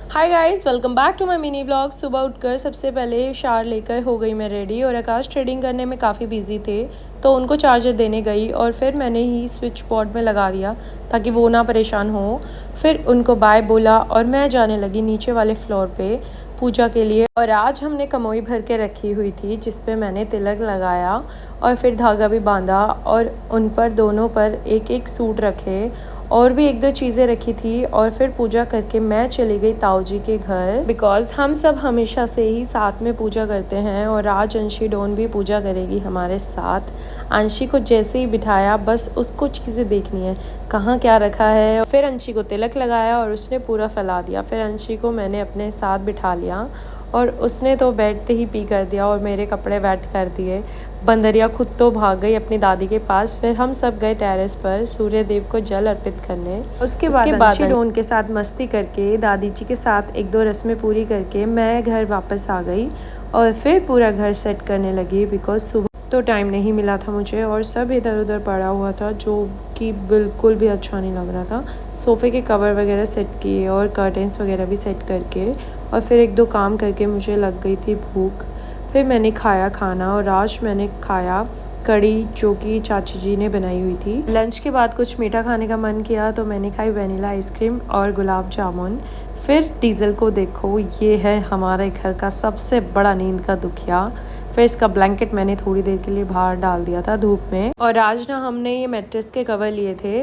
Hi guys, welcome back to my mini vlog. सुबह उठकर सबसे पहले शावर लेकर हो गई मैं रेडी और आकाश ट्रेडिंग करने में काफ़ी बिजी थे तो उनको चार्जर देने गई और फिर मैंने ही स्विच बोर्ड में लगा दिया ताकि वो ना परेशान हो। फिर उनको बाय बोला और मैं जाने लगी नीचे वाले फ्लोर पे पूजा के लिए। और आज हमने कमोई भर के रखी हुई थी जिस पे मैंने तिलक लगाया और फिर धागा भी बांधा और उन पर दोनों पर एक एक सूट रखे और भी एक दो चीज़ें रखी थी। और फिर पूजा करके मैं चली गई ताऊ जी के घर बिकॉज़ हम सब हमेशा से ही साथ में पूजा करते हैं और आज अंशी डोन भी पूजा करेगी हमारे साथ। अंशी को जैसे ही बिठाया बस उसको चीज़ें देखनी है कहाँ क्या रखा है। फिर अंशी को तिलक लगाया और उसने पूरा फैला दिया। फिर अंशी को मैंने अपने साथ बिठा लिया और उसने तो बैठते ही पी कर दिया और मेरे कपड़े वेट कर दिए। बंदरिया खुद तो भाग गई अपनी दादी के पास। फिर हम सब गए टेरेस पर सूर्य देव को जल अर्पित करने। उसके बाद अंशी डोन के साथ मस्ती करके दादी जी के साथ एक दो रस्में पूरी करके मैं घर वापस आ गई और फिर पूरा घर सेट करने लगी बिकॉज सुबह तो टाइम नहीं मिला था मुझे और सब इधर उधर पड़ा हुआ था जो कि बिल्कुल भी अच्छा नहीं लग रहा था। सोफ़े के कवर वगैरह सेट किए और कर्टेंस वगैरह भी सेट करके और फिर एक दो काम करके मुझे लग गई थी भूख। फिर मैंने खाया खाना और आज मैंने खाया कड़ी जो कि चाची जी ने बनाई हुई थी। लंच के बाद कुछ मीठा खाने का मन किया तो मैंने खाई वनीला आइसक्रीम और गुलाब जामुन। फिर डीजल को देखो, ये है हमारे घर का सबसे बड़ा नींद का दुखिया। फिर इसका ब्लैंकेट मैंने थोड़ी देर के लिए बाहर डाल दिया था धूप में। और आज ना हमने ये मैट्रेस के कवर लिए थे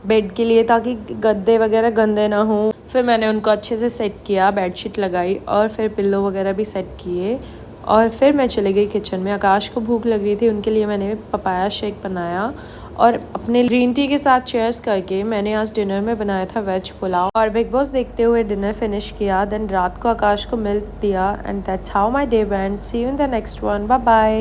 बेड के लिए ताकि गद्दे वगैरह गंदे ना हो। फिर मैंने उनको अच्छे से सेट किया, बेडशीट लगाई और फिर पिल्लो वगैरह भी सेट किए और फिर मैं चली गई किचन में। आकाश को भूख लग रही थी, उनके लिए मैंने पपाया शेक बनाया और अपने ग्रीन टी के साथ चेयर्स करके मैंने आज डिनर में बनाया था वेज पुलाव और बिग बॉस देखते हुए डिनर फिनिश किया। देन रात को आकाश को मिल्क दिया and that's how my day went. See you in the next one, bye bye.